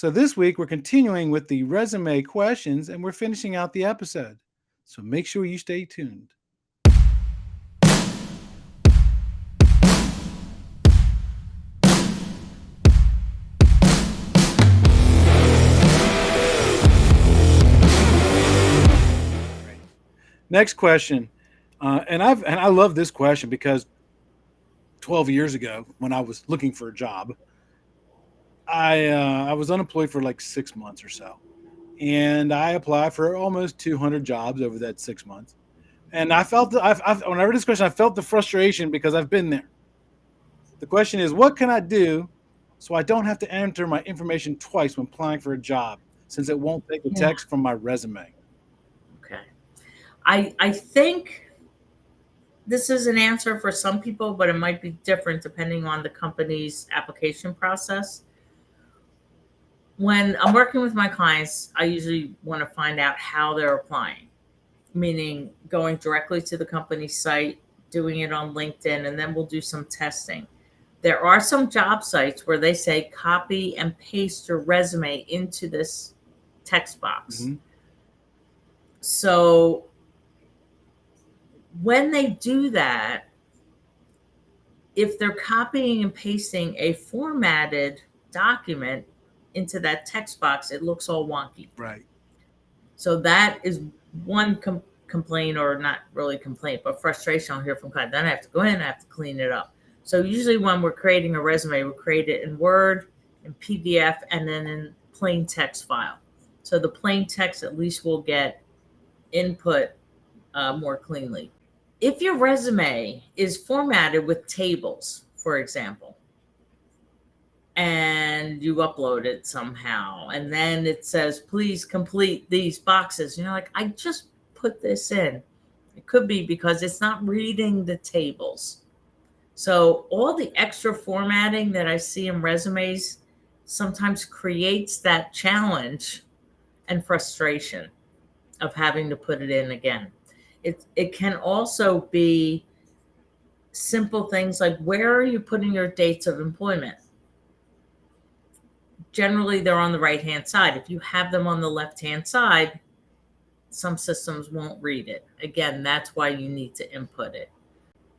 So this week we're continuing with the resume questions and we're finishing out the episode. So make sure you stay tuned. Next question. And I love this question because 12 years ago when I was looking for a job, I was unemployed for like 6 months or so, and I applied for almost 200 jobs over that 6 months. And I felt when I read this question, I felt the frustration because I've been there. The question is, what can I do so I don't have to enter my information twice when applying for a job, since it won't take the Yeah. text from my resume? Okay. I think this is an answer for some people, but it might be different depending on the company's application process. When I'm working with my clients, I usually want to find out how they're applying, meaning going directly to the company site, doing it on LinkedIn, and then we'll do some testing. There are some job sites where they say copy and paste your resume into this text box. Mm-hmm. So when they do that, if they're copying and pasting a formatted document into that text box, it looks all wonky. Right. So that is one complaint, or not really complaint, but frustration I'll hear from clients. Then I have to go in and I have to clean it up. So usually when we're creating a resume, we create it in Word, in PDF, and then in plain text file. So the plain text at least will get input more cleanly. If your resume is formatted with tables, for example, and you upload it somehow, and then it says, please complete these boxes, you're like, I just put this in. It could be because it's not reading the tables. So all the extra formatting that I see in resumes sometimes creates that challenge and frustration of having to put it in again. It can also be simple things like, where are you putting your dates of employment? Generally, they're on the right-hand side. If you have them on the left-hand side, some systems won't read it. Again, that's why you need to input it.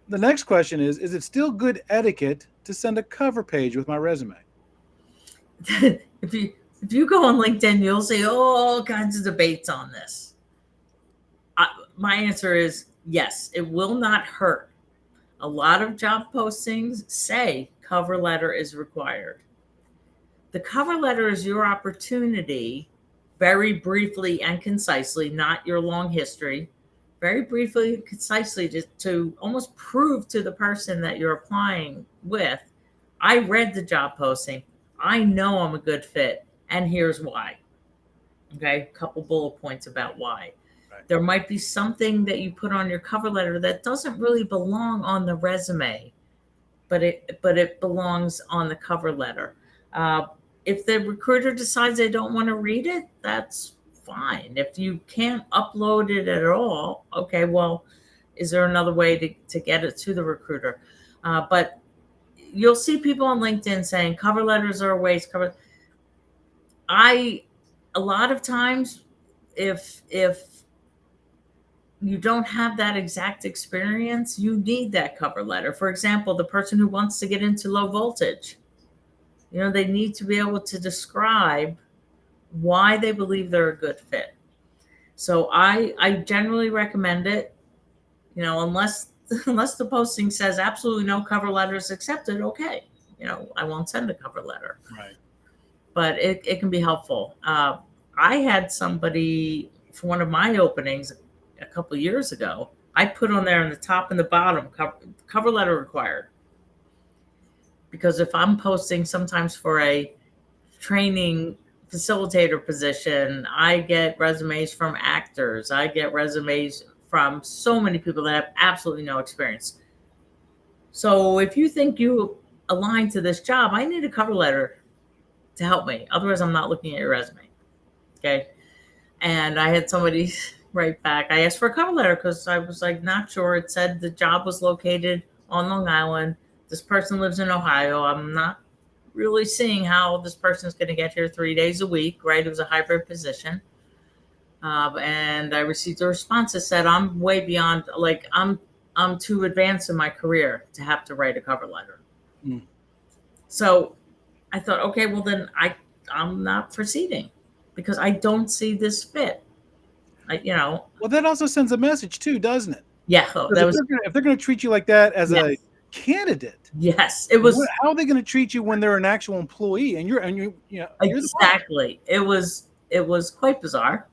The next question is it still good etiquette to send a cover page with my resume? If you go on LinkedIn, you'll see all kinds of debates on this. My answer is yes, it will not hurt. A lot of job postings say cover letter is required. The cover letter is your opportunity, very briefly and concisely, not your long history, very briefly and concisely to almost prove to the person that you're applying with, I read the job posting, I know I'm a good fit, and here's why. Okay, a couple bullet points about why. Right. There might be something that you put on your cover letter that doesn't really belong on the resume, but it belongs on the cover letter. If the recruiter decides they don't want to read it, that's fine. If you can't upload it at all, okay, well, is there another way to get it to the recruiter? But you'll see people on LinkedIn saying cover letters are a waste. A lot of times, if you don't have that exact experience, you need that cover letter. For example, the person who wants to get into low voltage, they need to be able to describe why they believe they're a good fit. So I generally recommend it, unless the posting says absolutely no cover letters accepted, okay. I won't send a cover letter. Right. But it can be helpful. I had somebody for one of my openings a couple of years ago, I put on there in the top and the bottom, cover letter required. Because if I'm posting sometimes for a training facilitator position, I get resumes from actors. I get resumes from so many people that have absolutely no experience. So if you think you align to this job, I need a cover letter to help me. Otherwise, I'm not looking at your resume. Okay. And I had somebody write back. I asked for a cover letter because I was not sure. It said the job was located on Long Island. This person lives in Ohio. I'm not really seeing how this person's going to get here 3 days a week, right? It was a hybrid position. And I received a response that said, I'm way beyond, like, I'm too advanced in my career to have to write a cover letter. Mm. So I thought, okay, well then I'm not proceeding because I don't see this fit. Well, that also sends a message too, doesn't it? Yeah, Because that was, if they're going to treat you like that as a yes, candidate, yes, it was how are they going to treat you when they're an actual employee and you're the boss? exactly, it was quite bizarre.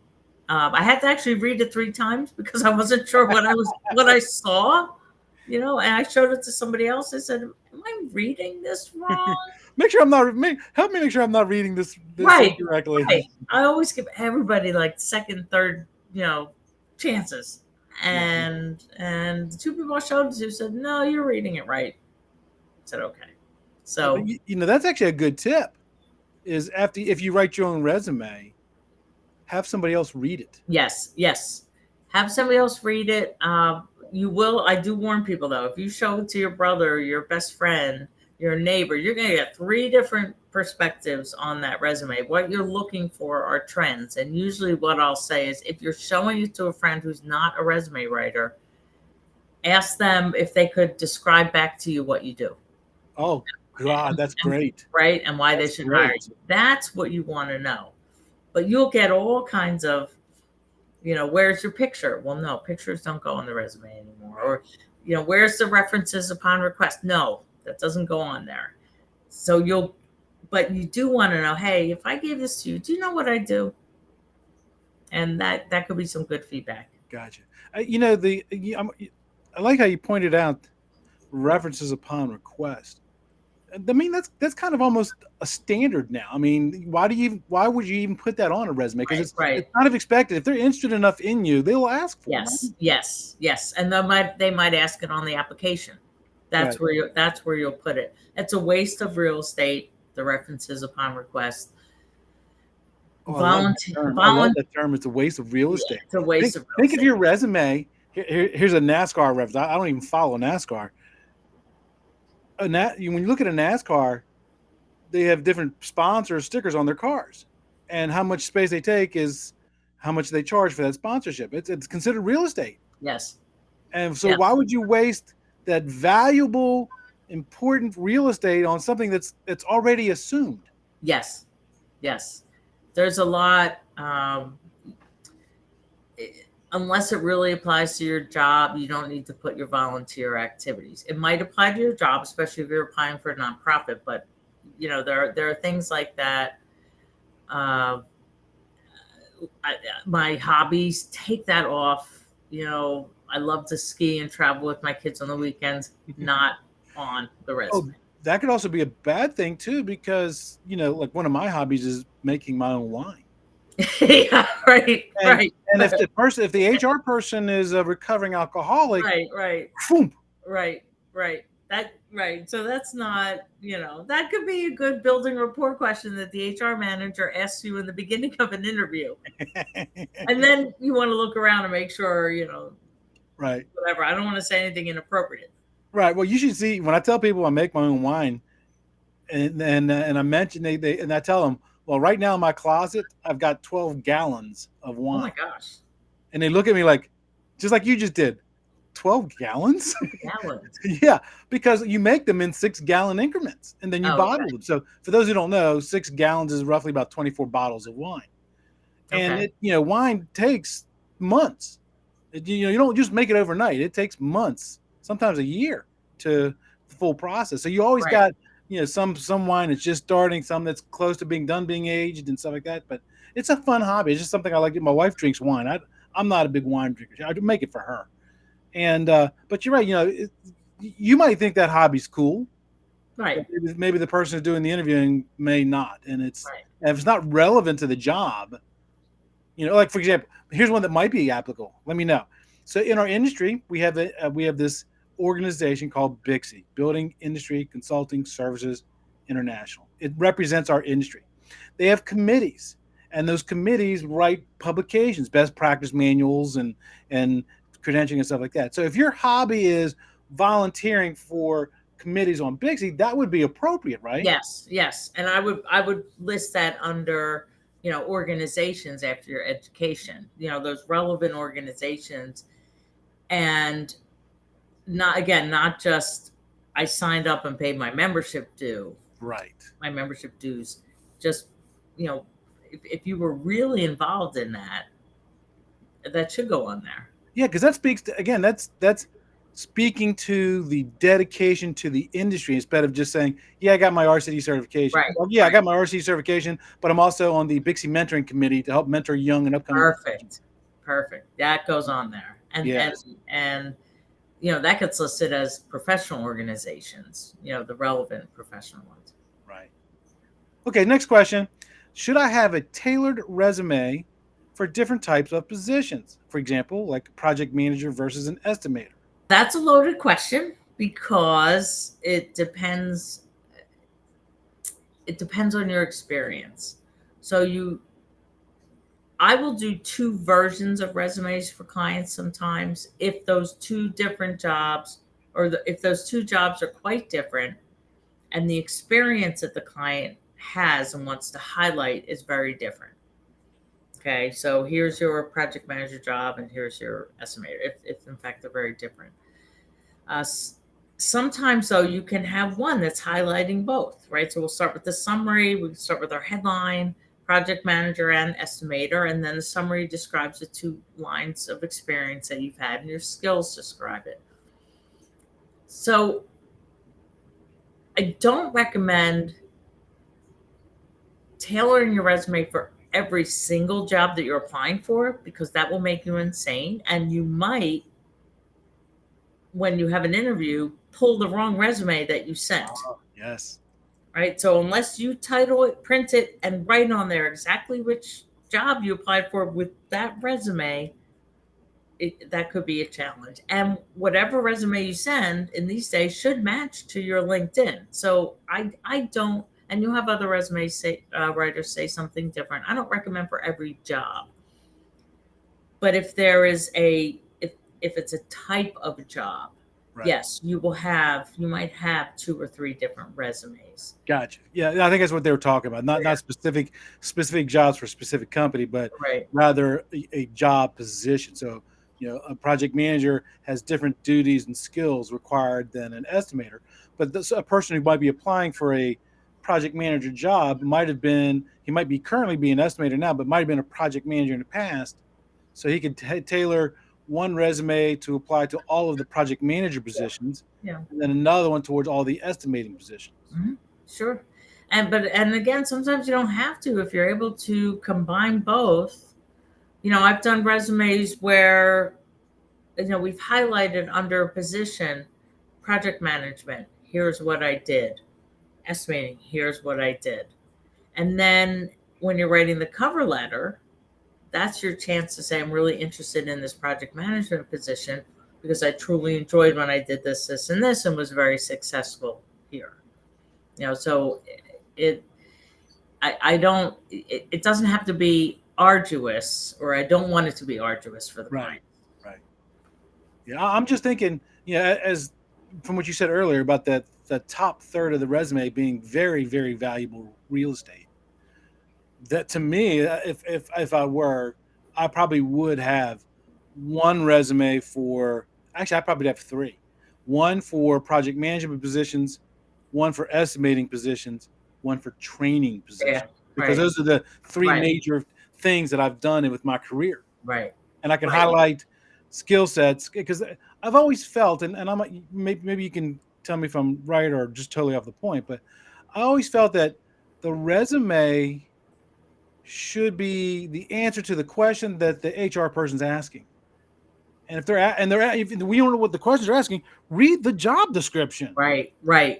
I had to actually read it 3 times because I wasn't sure what I saw, and I showed it to somebody else. I said, am I reading this wrong? Help me make sure I'm not reading this Right, incorrectly. right. I always give everybody like second, third, chances. Yeah. And the 2 people I showed it to said, no, you're reading it right. I said, okay. But So that's actually a good tip. Is if you write your own resume, have somebody else read it. yes, yes. Have somebody else read it. You will. I do warn people though, if you show it to your brother, your best friend, your neighbor, you're going to get 3 different perspectives on that resume. What you're looking for are trends. And usually what I'll say is if you're showing it to a friend who's not a resume writer, ask them if they could describe back to you what you do. Oh God, that's great. Right? And why they That's should great. hire you. That's what you want to know. But you'll get all kinds of, where's your picture? Well, no, pictures don't go on the resume anymore. Or, where's the references upon request? No, that doesn't go on there. So but you do want to know, hey, if I gave this to you, do you know what I do? And that could be some good feedback. Gotcha. I like how you pointed out references upon request. I mean, that's kind of almost a standard now. I mean, why would you even put that on a resume? Because Right. it's kind of expected. If they're interested enough in you, they'll ask for it. Yes. And they might ask it on the application. That's Right. where you'll put it. It's a waste of real estate, the references upon request. Oh, I love that term. It's a waste of real estate. It's a waste of real Think estate. of your resume. Here's a NASCAR reference. I don't even follow NASCAR. When you look at a NASCAR, they have different sponsor stickers on their cars, and how much space they take is how much they charge for that sponsorship. It's considered real estate. Yes. And so why would you waste that valuable, important real estate on something that's already assumed? Yes. There's a lot. Unless it really applies to your job, you don't need to put your volunteer activities. It might apply to your job, especially if you're applying for a nonprofit. But there are things like that. My hobbies, take that off. I love to ski and travel with my kids on the weekends, not on the resume. That could also be a bad thing too, because like one of my hobbies is making my own wine. Yeah, right. And if the HR person is a recovering alcoholic, right. Boom. Right. So that's not, that could be a good building rapport question that the HR manager asks you in the beginning of an interview. And then you want to look around and make sure, right. Whatever. I don't want to say anything inappropriate. Right. Well, you should see when I tell people I make my own wine, and I mention and I tell them, well, right now in my closet I've got 12 gallons of wine. Oh my gosh! And they look at me just like you just did, 12 gallons. Gallons. Yeah, because you make them in 6-gallon increments, and then you bottle them. So for those who don't know, 6 gallons is roughly about 24 bottles of wine. And wine takes months. You don't just make it overnight. It takes months, sometimes a year, to the full process. So you always got some wine that's just starting, some that's close to being aged and stuff like that. But it's a fun hobby. It's just something I like. My wife drinks wine. I'm not a big wine drinker. I make it for her. And but you're right. You might think that hobby's cool, right? Maybe the person who's doing the interviewing may not, and if it's not relevant to the job, like for example, here's one that might be applicable. Let me know. So in our industry, we have this organization called BICSI, Building Industry Consulting Services International. It represents our industry. They have committees, and those committees write publications, best practice manuals, and credentialing and stuff like that. So if your hobby is volunteering for committees on Bixby, that would be appropriate, right? Yes. And I would list that under, organizations after your education, those relevant organizations. And not just I signed up and paid Right. my membership dues. Just, if you were really involved in that, that should go on there. Yeah, because that speaks to, again, that's speaking to the dedication to the industry instead of just saying, yeah, I got my RCD certification. Right. Well, yeah, I Right. got my RCD certification, but I'm also on the Bixby mentoring committee to help mentor young and upcoming professionals. Perfect. That goes on there. Yes. And that gets listed as professional organizations, the relevant professional ones. Right. Okay, next question. Should I have a tailored resume for different types of positions? For example, like project manager versus an estimator. That's a loaded question because it depends on your experience. So I will do two versions of resumes for clients sometimes if those two different jobs if those two jobs are quite different and the experience that the client has and wants to highlight is very different. Okay, so here's your project manager job and here's your estimator, if in fact they're very different. Sometimes, though, you can have one that's highlighting both, right? So we'll start with the summary, we start with our headline, project manager and estimator, and then the summary describes the 2 lines of experience that you've had and your skills describe it. So I don't recommend tailoring your resume for every single job that you're applying for because that will make you insane. And you might, when you have an interview, pull the wrong resume that you sent. Yes. Right. So unless you title it, print it, and write on there exactly which job you applied for with that resume, that could be a challenge. And whatever resume you send in these days should match to your LinkedIn. So I don't, and you'll have other resumes writers say something different. I don't recommend for every job. But if there is if it's a type of job, Right. yes, you might have 2 or 3 different resumes. Gotcha. Yeah, I think that's what they were talking about. Not specific jobs for a specific company, but Right. rather a job position. So, a project manager has different duties and skills required than an estimator. But a person who might be applying for a project manager job he might be currently be an estimator now, but might have been a project manager in the past. So he could tailor one resume to apply to all of the project manager positions, Yeah. and then another one towards all the estimating positions. Mm-hmm. Sure. And again, sometimes you don't have to if you're able to combine both. I've done resumes where we've highlighted under a position project management, here's what I did. Estimating, here's what I did. And then when you're writing the cover letter, that's your chance to say, I'm really interested in this project management position because I truly enjoyed when I did this, and this, and was very successful here. So it doesn't have to be arduous, or I don't want it to be arduous for the client. Right. Yeah, I'm just thinking, as from what you said earlier about the top third of the resume being very, very valuable real estate. That to me, if I probably would have one resume for. Actually, I probably have 3. One for project management positions, one for estimating positions, one for training positions. Because those are the 3 major things that I've done with my career. Right. And I can highlight skill sets because I've always felt, and I'm maybe you can tell me if I'm right or just totally off the point, but I always felt that the resume should be the answer to the question that the HR person's asking. And if if we don't know what the questions are asking, read the job description. Right. I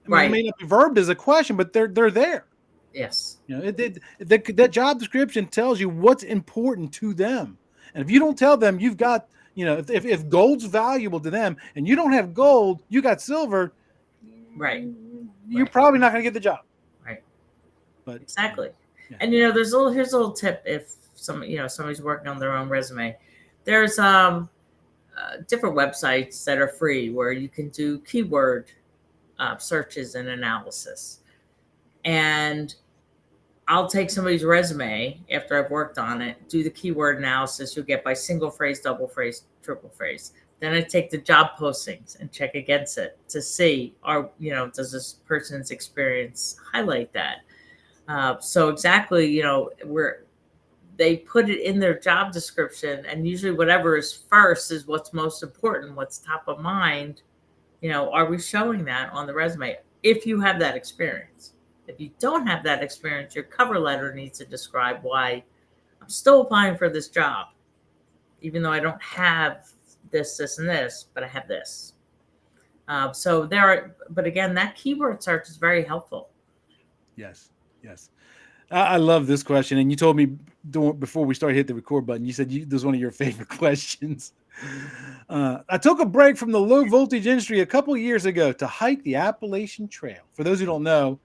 mean, it may not be verbed as a question, but they're there. Yes. That job description tells you what's important to them. And if you don't tell them you've got, if gold's valuable to them and you don't have gold, you got silver. Right. You're probably not going to get the job. Right. But exactly. Yeah. And here's a little tip if somebody's working on their own resume. There's different websites that are free where you can do keyword searches and analysis. And I'll take somebody's resume after I've worked on it, do the keyword analysis you'll get by single phrase, double phrase, triple phrase. Then I take the job postings and check against it to see, does this person's experience highlight that? So exactly, where they put it in their job description, and usually whatever is first is what's most important, what's top of mind. Are we showing that on the resume? If you have that experience. If you don't have that experience, your cover letter needs to describe why I'm still applying for this job, even though I don't have this, and this, but I have this. But again, that keyword search is very helpful. Yes. I love this question. And you told me before we started hit the record button, you said this was one of your favorite questions. I took a break from the low voltage industry a couple years ago to hike the Appalachian Trail. For those who don't know,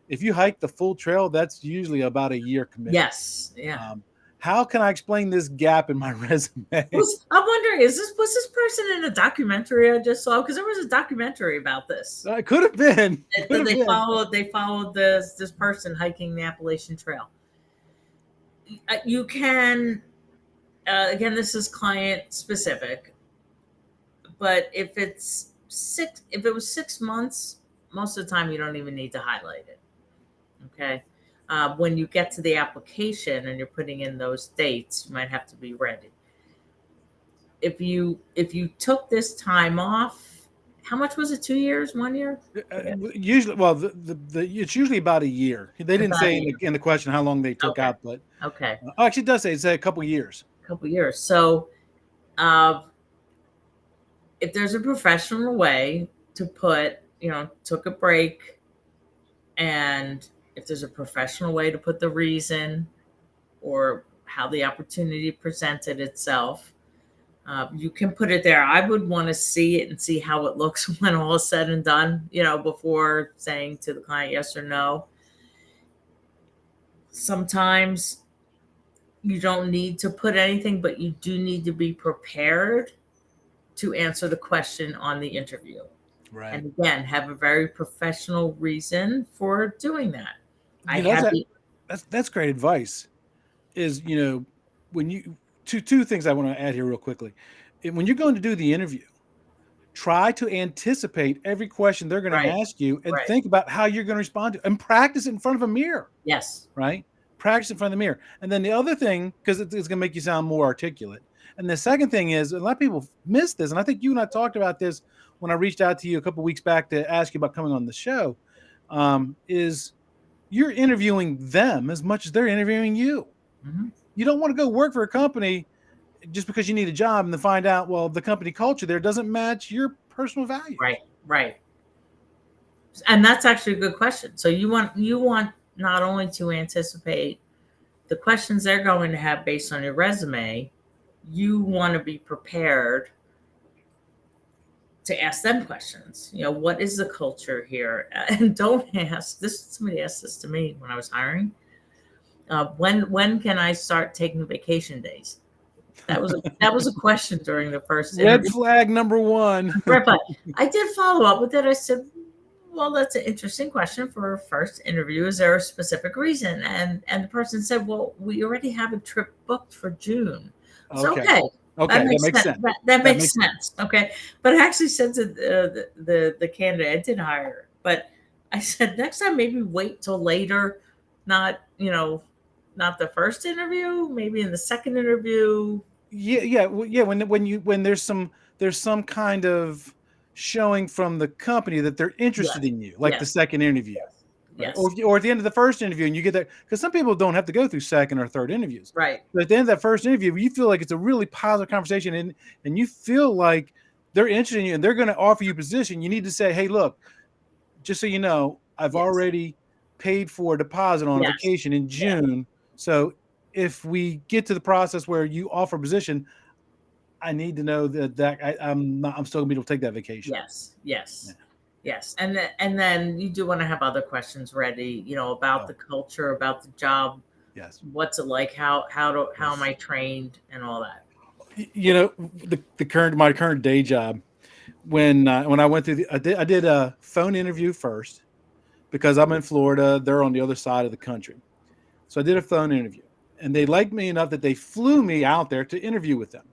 if you hike the full trail, that's usually about a year commitment. Yes. Yeah. How can I explain this gap in my resume? I'm wondering, was this person in a documentary I just saw? Because there was a documentary about this. It could have been. They followed this person hiking the Appalachian Trail. You can, again, this is client specific, but if it was 6 months, most of the time you don't even need to highlight it. Okay. When you get to the application and you're putting in those dates, you might have to be ready. If you took this time off, how much was it? 2 years, 1 year? Usually, well, it's usually about a year. They didn't say in the question how long they took out, but okay. Actually, it does say it's a couple years. So, if there's a professional way to put, took a break, and if there's a professional way to put the reason or how the opportunity presented itself, you can put it there. I would want to see it and see how it looks when all is said and done, before saying to the client yes or no. Sometimes you don't need to put anything, but you do need to be prepared to answer the question on the interview. Right. And again, have a very professional reason for doing that. That's great advice. Is when you two things I want to add here real quickly. When you're going to do the interview, try to anticipate every question they're going to ask you and think about how you're going to respond to, and practice it in front of a mirror. Yes. Right. Practice in front of the mirror. And then the other thing, because it's going to make you sound more articulate. And the second thing is, a lot of people miss this, and I think you and I talked about this when I reached out to you a couple of weeks back to ask you about coming on the show. Is you're interviewing them as much as they're interviewing you. Mm-hmm. You don't want to go work for a company just because you need a job and then find out, well, the company culture there doesn't match your personal values. Right. And that's actually a good question. So you want not only to anticipate the questions they're going to have based on your resume, you want to be prepared to ask them questions. What is the culture here? And don't ask this. Somebody asked this to me when I was hiring. When can I start taking vacation days? That was a question during the first Red interview. flag number one. I did follow up with it. I said, well, that's an interesting question for a first interview. Is there a specific reason? And the person said, well, we already have a trip booked for June. So, okay. Okay, that makes sense. That makes sense. Okay. But I actually said to the candidate, I did hire her, but I said, next time, maybe wait till later, not the first interview, maybe in the second interview. Yeah. When there's some kind of showing from the company that they're interested in you, like the second interview. Yes. Or at the end of the first interview, and you get that, because some people don't have to go through second or third interviews. Right. But at the end of that first interview, you feel like it's a really positive conversation, and you feel like they're interested in you and they're going to offer you a position. You need to say, hey, look, just so you know, I've already paid for a deposit on a vacation in June. So if we get to the process where you offer a position, I need to know that I'm still gonna be able to take that vacation. Yes. And then you do want to have other questions ready, about the culture, about the job. Yes. What's it like? How am I trained and all that? My current day job, When I went through I did a phone interview first because I'm in Florida. They're on the other side of the country, so I did a phone interview, and they liked me enough that they flew me out there to interview with them.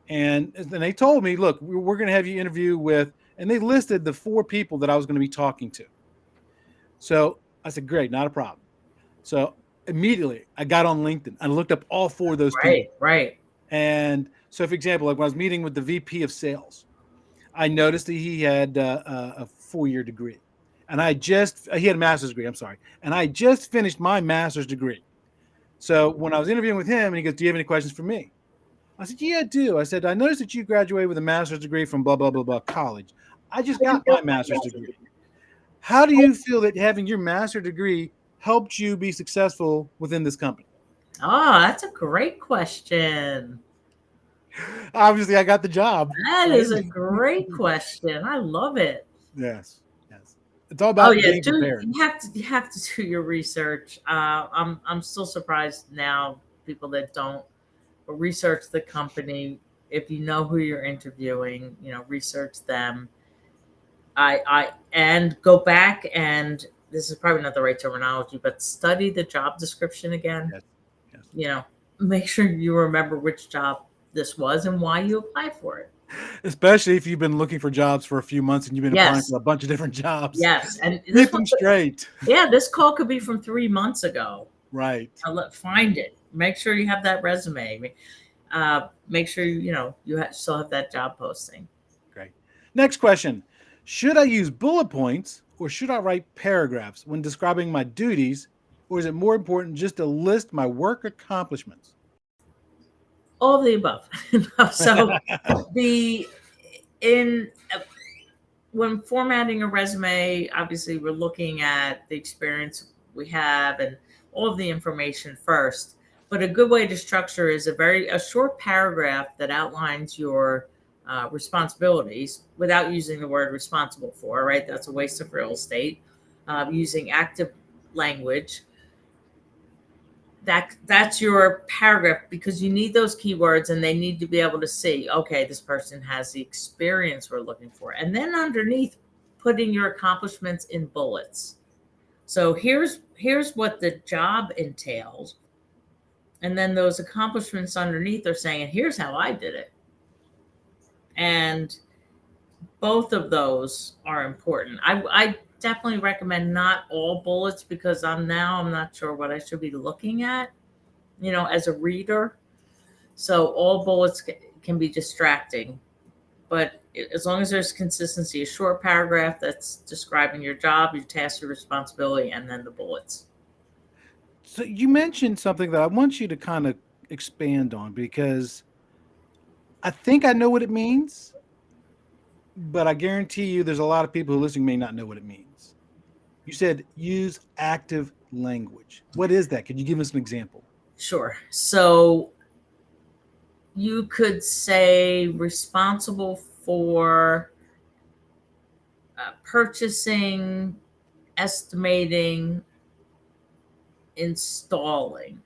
And then they told me, look, we're going to have you interview with, and they listed the 4 people that I was going to be talking to. So I said, great, not a problem. So immediately I got on LinkedIn. I looked up all 4 of those people. Right, right. And so, for example, like when I was meeting with the VP of sales, I noticed that he had a 4-year degree. And he had a master's degree, I'm sorry. And I just finished my master's degree. So when I was interviewing with him, and he goes, do you have any questions for me? I said, yeah, I do. I said, I noticed that you graduated with a master's degree from blah, blah, blah, blah college. I just got my master's degree. How do you feel that having your master's degree helped you be successful within this company? Oh, that's a great question. Obviously, I got the job. That Right? is a great question. I love it. Yes. Yes. It's all Oh about yeah, being do prepared. you have to do your research. I'm still surprised now people that don't research the company. If you know who you're interviewing, research them. I and go back, and this is probably not the right terminology, but study the job description again. Yes. Yes. You know, make sure you remember which job this was and why you applied for it. Especially if you've been looking for jobs for a few months and you've been applying Yes, for a bunch of different jobs. yes, and Keep them straight. yeah, this call could be from 3 months ago. Right. Find it. Make sure you have that resume. Make sure still have that job posting. Great. Next question. Should I use bullet points or should I write paragraphs when describing my duties, or is it more important just to list my work accomplishments? All of the above. So the in when formatting a resume, obviously we're looking at the experience we have and all of the information first. But a good way to structure is a short paragraph that outlines your responsibilities without using the word responsible for. Right, that's a waste of real estate. Using active language. That's your paragraph, because you need those keywords and they need to be able to see, okay, this person has the experience we're looking for. And then underneath, putting your accomplishments in bullets. So here's what the job entails. And then those accomplishments underneath are saying, here's how I did it. And both of those are important. I definitely recommend not all bullets, because I'm not sure what I should be looking at, as a reader. So all bullets can be distracting, but as long as there's consistency, a short paragraph that's describing your job, your task, your responsibility, and then the bullets. So you mentioned something that I want you to kind of expand on, because I think I know what it means, but I guarantee you there's a lot of people who listening may not know what it means. You said use active language. What is that? Could you give us an example? Sure. So you could say responsible for purchasing, estimating, installing.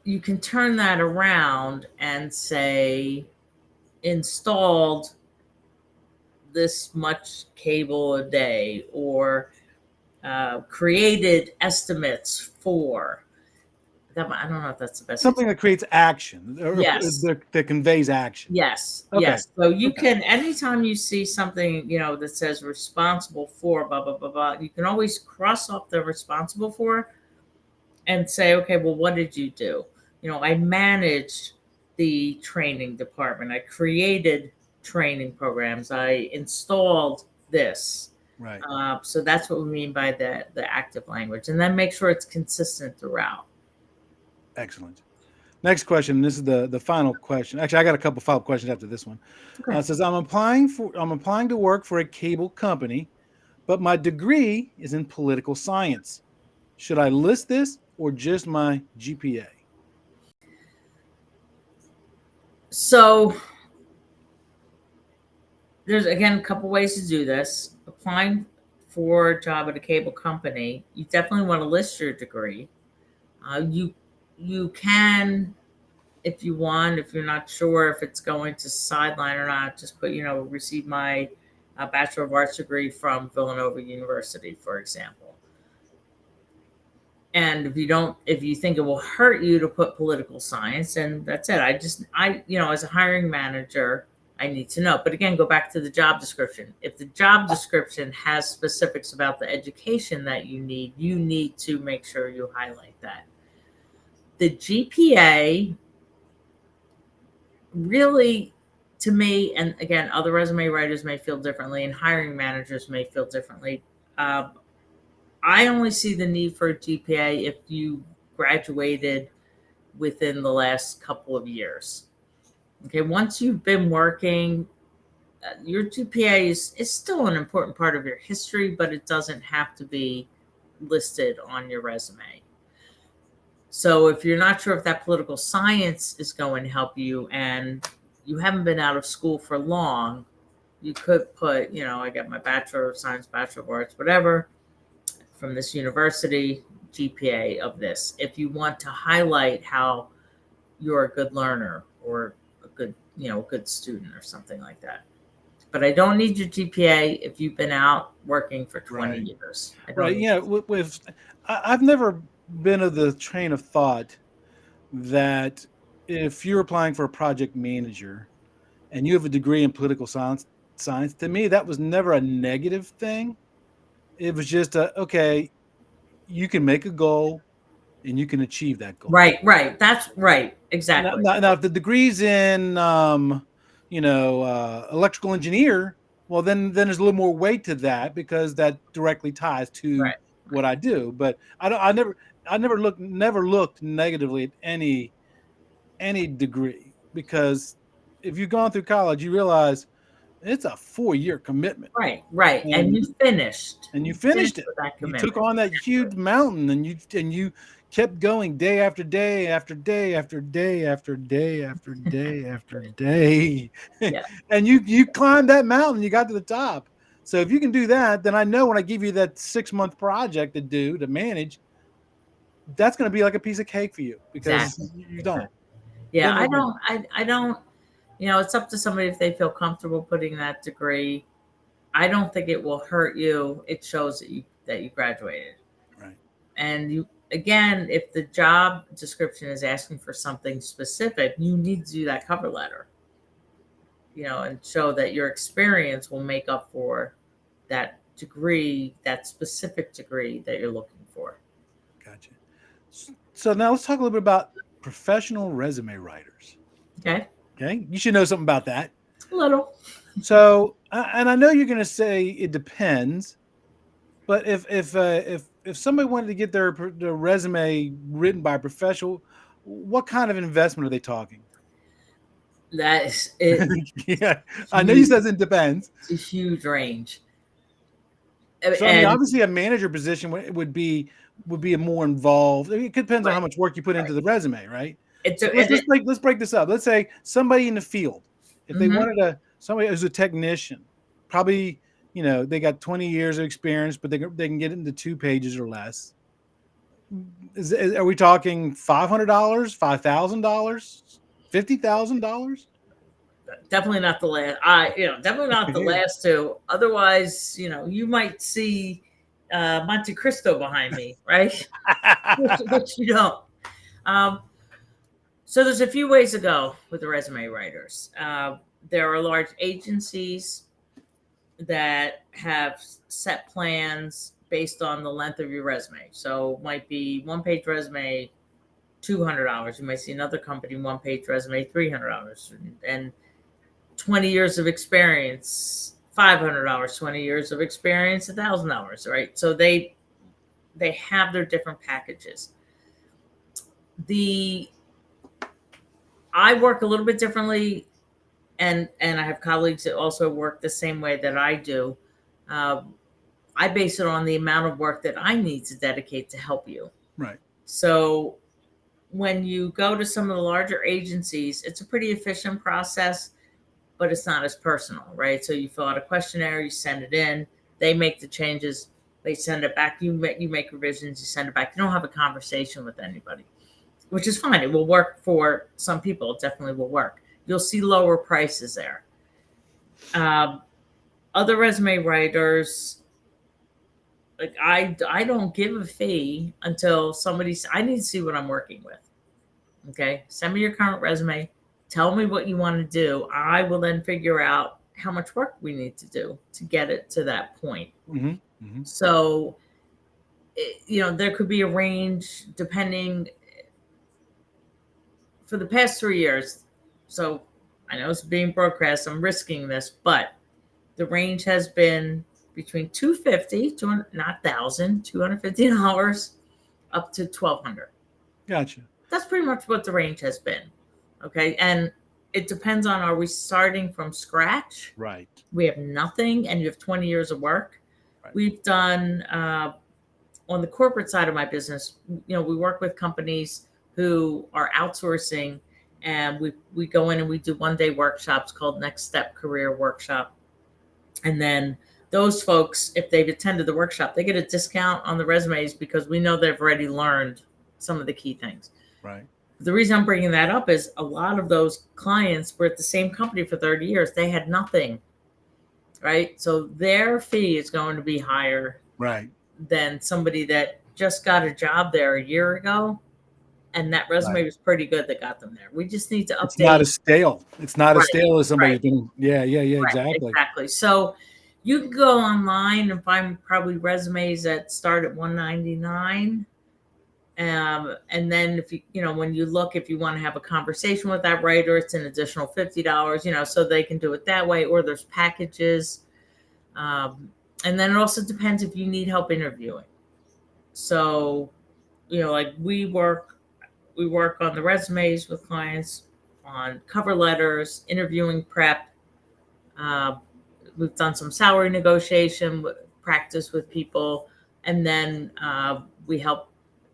You can turn that around and say installed this much cable a day, or created estimates for that. I don't know if that's the best Something that creates action, or Yes. that conveys action. Yes, Okay. yes. So you Okay. can, anytime you see something, that says responsible for blah, blah, blah, blah, you can always cross off the responsible for and say, okay, well, what did you do? I managed the training department. I created training programs. I installed this. Right. So that's what we mean by the active language. And then make sure it's consistent throughout. Excellent. Next question. This is the final question. Actually, I got a couple follow-up questions after this one. Okay. It says I'm applying to work for a cable company, but my degree is in political science. Should I list this or just my GPA? So there's, again, a couple ways to do this. Applying for a job at a cable company, you definitely want to list your degree. You can if you want. If you're not sure if it's going to sideline or not, just put, receive my Bachelor of Arts degree from Villanova University, for example. And if you think it will hurt you to put political science, and that's it. As a hiring manager, I need to know. But again, go back to the job description. If the job description has specifics about the education that you need to make sure you highlight that. The GPA really, to me, and again, other resume writers may feel differently and hiring managers may feel differently. I only see the need for a GPA if you graduated within the last couple of years. Okay, once you've been working, your GPA is still an important part of your history, but it doesn't have to be listed on your resume. So if you're not sure if that political science is going to help you and you haven't been out of school for long, you could put, I got my Bachelor of Science, Bachelor of Arts, whatever, from this university, GPA of this. If you want to highlight how you're a good learner or a good student or something like that. But I don't need your GPA if you've been out working for 20 years. Right. Yeah. I've never been of the train of thought that if you're applying for a project manager and you have a degree in political science, to me, that was never a negative thing. It was just okay, you can make a goal and you can achieve that goal. Right. That's right. Exactly. Now if the degree's in, electrical engineer, well, then there's a little more weight to that because that directly ties to what I do. But I never looked negatively at any degree, because if you've gone through college, you realize it's a 4-year commitment. Right. And you finished. And you finished it. You took on that huge mountain, and you kept going day after day after day after day after day after day after day. Yeah. And you climbed that mountain, you got to the top. So if you can do that, then I know when I give you that 6-month project to manage, that's going to be like a piece of cake for you, because you don't. Yeah, I don't, it's up to somebody if they feel comfortable putting that degree. I don't think it will hurt you. It shows that you graduated. Right. And again, if the job description is asking for something specific, you need to do that cover letter, and show that your experience will make up for that degree, that specific degree that you're looking for. Gotcha. So now let's talk a little bit about professional resume writers. Okay. You should know something about that. A little. So, and I know you're going to say it depends, but if somebody wanted to get their resume written by a professional, what kind of investment are they talking? That is it. Yeah, I know you says it depends. It's a huge range. So, obviously, a manager position would be more involved. It depends on how much work you put into the resume, right? Let's break this up. Let's say somebody in the field, if they wanted somebody who's a technician, probably they got 20 years of experience, but they can get it into 2 pages or less. Are we talking $500, $5,000, $50,000? Definitely not the last. Definitely not the last 2. Otherwise, you might see Monte Cristo behind me, right? which you don't. So there's a few ways to go with the resume writers. There are large agencies that have set plans based on the length of your resume. So it might be 1-page resume, $200. You might see another company 1-page resume, $300, and 20 years of experience, $500. 20 years of experience, $1,000. Right? So they have their different packages. I work a little bit differently, and I have colleagues that also work the same way that I do. I base it on the amount of work that I need to dedicate to help you. Right. So when you go to some of the larger agencies, it's a pretty efficient process, but it's not as personal, right? So you fill out a questionnaire, you send it in, they make the changes, they send it back, you make revisions, you send it back. You don't have a conversation with anybody. which is fine. It will work for some people. It definitely will work. You'll see lower prices there. Um, Other resume writers, like I don't give a fee until I need to see what I'm working with. Okay, send me your current resume. Tell me what you want to do. I will then figure out how much work we need to do to get it to that point. Mm-hmm. Mm-hmm. So, there could be a range depending. For the past 3 years, so I know it's being broadcast, I'm risking this, but the range has been between 250, 200, not thousand, $250 up to 1,200. Gotcha. That's pretty much what the range has been. Okay. And it depends on, are we starting from scratch? Right. We have nothing and you have 20 years of work. Right. We've done, on the corporate side of my business, we work with companies who are outsourcing, and we go in and we do 1-day workshops called Next Step Career Workshop. And then those folks, if they've attended the workshop, they get a discount on the resumes because we know they've already learned some of the key things. Right. The reason I'm bringing that up is a lot of those clients were at the same company for 30 years. They had nothing, right? So their fee is going to be higher, right, than somebody that just got a job there a year ago, and that resume was pretty good that got them there. We just need to update. It's not as stale. It's not as stale as somebody's right. been. Yeah, exactly. Exactly. So you can go online and find probably resumes that start at $199. And then if when you look, if you want to have a conversation with that writer, it's an additional $50, so they can do it that way, or there's packages. And then it also depends if you need help interviewing. So, like we work on the resumes with clients, on cover letters, interviewing prep. We've done some salary negotiation practice with people, and then we help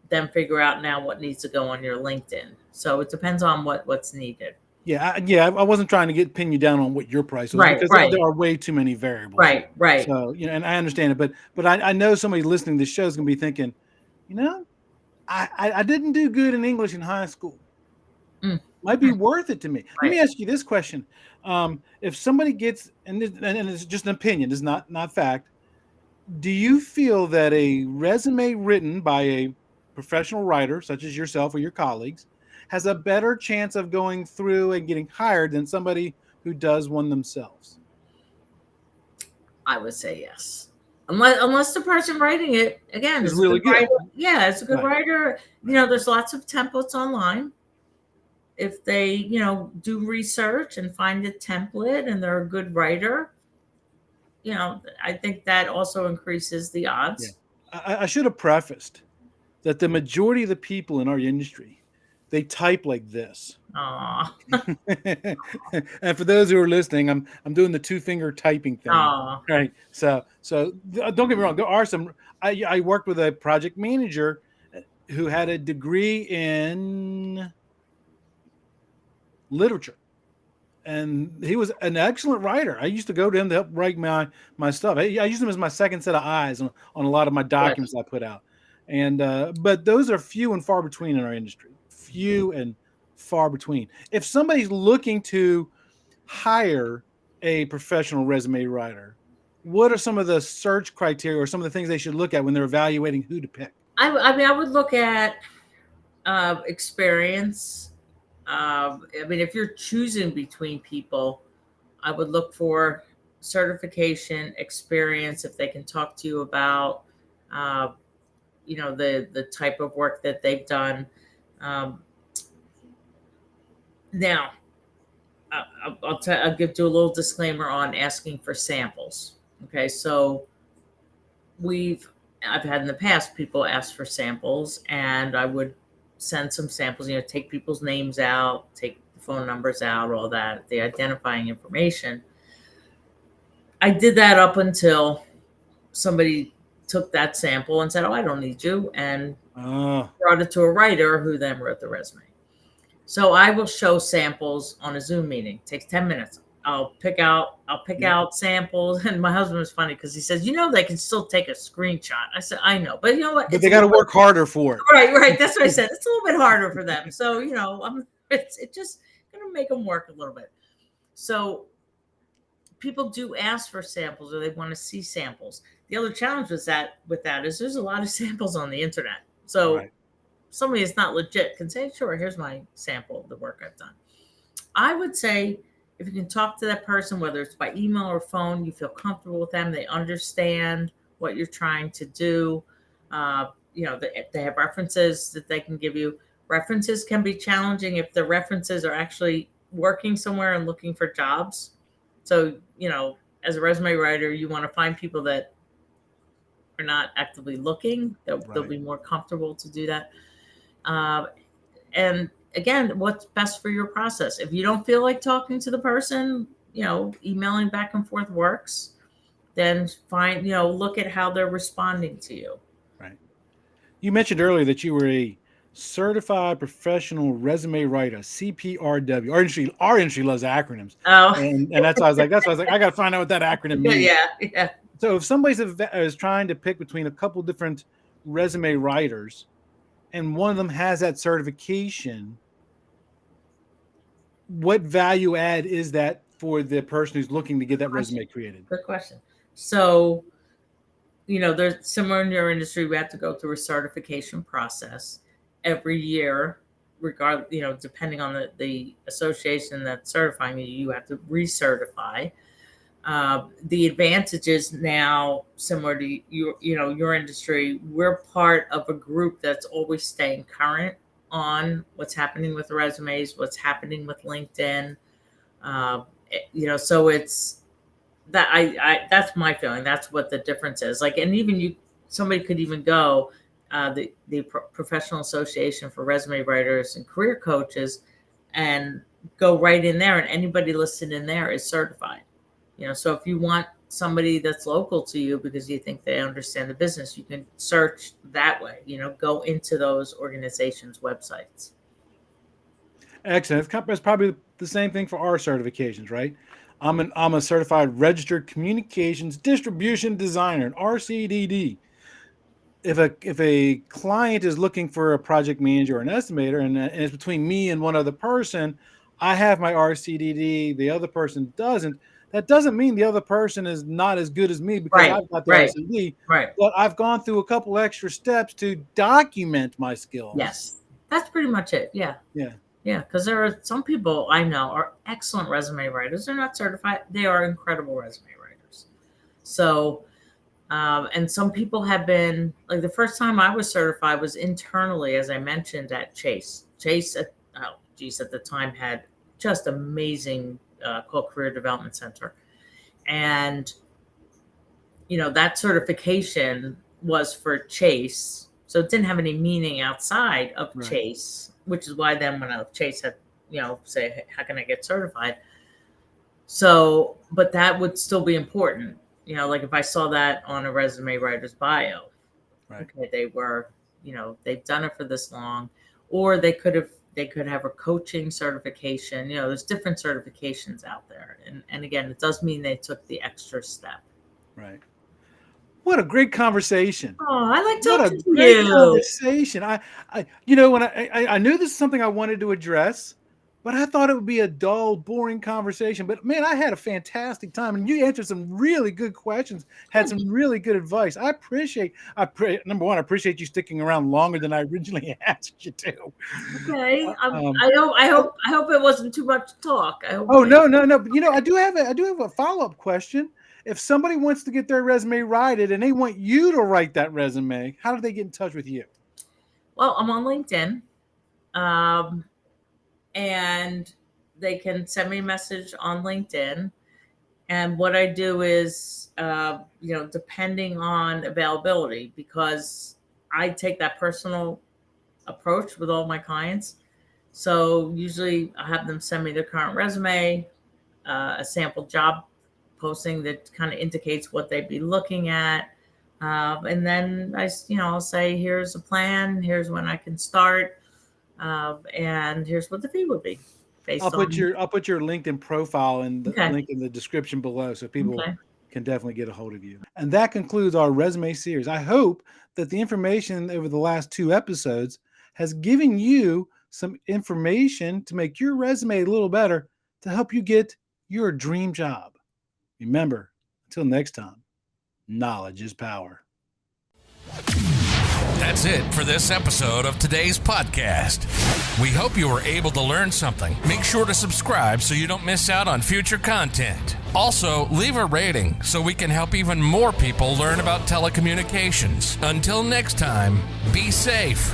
them figure out now what needs to go on your LinkedIn. So it depends on what's needed. Yeah, I wasn't trying to pin you down on what your price was, because there are way too many variables. Right. So and I understand it, but I know somebody listening to this show is going to be thinking, I didn't do good in English in high school. Might be worth it to me. Let me ask you this question: if somebody gets, and it's just an opinion, it's not fact, do you feel that a resume written by a professional writer, such as yourself or your colleagues, has a better chance of going through and getting hired than somebody who does one themselves? I would say yes. Unless the person writing it, again, is really good. Writer. Yeah, it's a good writer. There's lots of templates online. If they, do research and find a template and they're a good writer, I think that also increases the odds. Yeah. I should have prefaced that the majority of the people in our industry, they type like this. And for those who are listening, I'm doing the 2-finger typing thing. Right. So don't get me wrong. There are some. I worked with a project manager who had a degree in literature, and he was an excellent writer. I used to go to him to help write my stuff. I used him as my second set of eyes on a lot of my documents I put out. And but those are few and far between in our industry. Few and far between. If somebody's looking to hire a professional resume writer, what are some of the search criteria or some of the things they should look at when they're evaluating who to pick? I would look at experience. If you're choosing between people, I would look for certification, experience, if they can talk to you about the type of work that they've done. Now, I'll give you a little disclaimer on asking for samples. Okay, so I've had in the past people ask for samples, and I would send some samples. Take people's names out, take the phone numbers out, all that, the identifying information. I did that up until somebody took that sample and said, "Oh, I don't need you," and brought it to a writer who then wrote the resume. So I will show samples on a Zoom meeting. It takes 10 minutes. I'll pick out samples. And my husband was funny because he says, they can still take a screenshot. I said, I know, but you know what? But they got to work harder for it. Right. That's what I said. It's a little bit harder for them. So, it's just going to make them work a little bit. So people do ask for samples, or they want to see samples. The other challenge with that is there's a lot of samples on the internet. So somebody that's not legit can say, sure, here's my sample of the work I've done. I would say if you can talk to that person, whether it's by email or phone, you feel comfortable with them, they understand what you're trying to do. They have references that they can give you. References can be challenging if the references are actually working somewhere and looking for jobs. So, as a resume writer, you want to find people that are not actively looking. They'll be more comfortable to do that. And again, what's best for your process? If you don't feel like talking to the person, emailing back and forth works. Then look at how they're responding to you. Right. You mentioned earlier that you were a certified professional resume writer, CPRW. Our industry loves acronyms. Oh, and that's why I was like, I got to find out what that acronym means. Yeah. So if somebody's is trying to pick between a couple different resume writers, and one of them has that certification, what value add is that for the person who's looking to get that resume created? Good question. So, there's similar in your industry, we have to go through a certification process every year, depending on the association that's certifying you, you have to recertify. The advantages now, similar to your industry, we're part of a group that's always staying current on what's happening with resumes, what's happening with LinkedIn. So it's that that's my feeling. That's what the difference is. Like, and even somebody could even go, the Professional Association for Resume Writers and Career Coaches, and go right in there, and anybody listed in there is certified. So if you want somebody that's local to you because you think they understand the business, you can search that way, go into those organizations' websites. Excellent. It's probably the same thing for our certifications, right? I'm a certified registered communications distribution designer, an RCDD. If a client is looking for a project manager or an estimator, and it's between me and one other person, I have my RCDD, the other person doesn't. That doesn't mean the other person is not as good as me because I've got the RCD. Right. But I've gone through a couple extra steps to document my skills. Yes, that's pretty much it. Yeah. Because there are some people I know are excellent resume writers. They're not certified. They are incredible resume writers. So, and some people have been, like, the first time I was certified was internally, as I mentioned, at Chase. Chase, at the time had just amazing called Career Development Center. And, that certification was for Chase. So it didn't have any meaning outside of Chase, which is why then when Chase had, say, how can I get certified? So, but that would still be important. Like if I saw that on a resume writer's bio, okay, they were, they've done it for this long, or they could have a coaching certification. There's different certifications out there. And again, it does mean they took the extra step. Right. What a great conversation. Oh, I like talking to you. What a great conversation. When I knew this is something I wanted to address, but I thought it would be a dull, boring conversation. But man, I had a fantastic time, and you answered some really good questions, had some really good advice. Number one, I appreciate you sticking around longer than I originally asked you to. Okay. I hope it wasn't too much talk. No. But I do have a follow-up question. If somebody wants to get their resume righted and they want you to write that resume, how do they get in touch with you? Well, I'm on LinkedIn. And they can send me a message on LinkedIn. And what I do is, depending on availability, because I take that personal approach with all my clients. So usually I have them send me their current resume, a sample job posting that kind of indicates what they'd be looking at. And then I'll say, here's a plan, here's when I can start. And here's what the fee would be. based I'll on. put your LinkedIn profile and the Okay. link in the description below so people Okay. can definitely get a hold of you. And that concludes our resume series. I hope that the information over the last 2 episodes has given you some information to make your resume a little better to help you get your dream job. Remember, until next time, knowledge is power. That's it for this episode of today's podcast. We hope you were able to learn something. Make sure to subscribe so you don't miss out on future content. Also, leave a rating so we can help even more people learn about telecommunications. Until next time, be safe.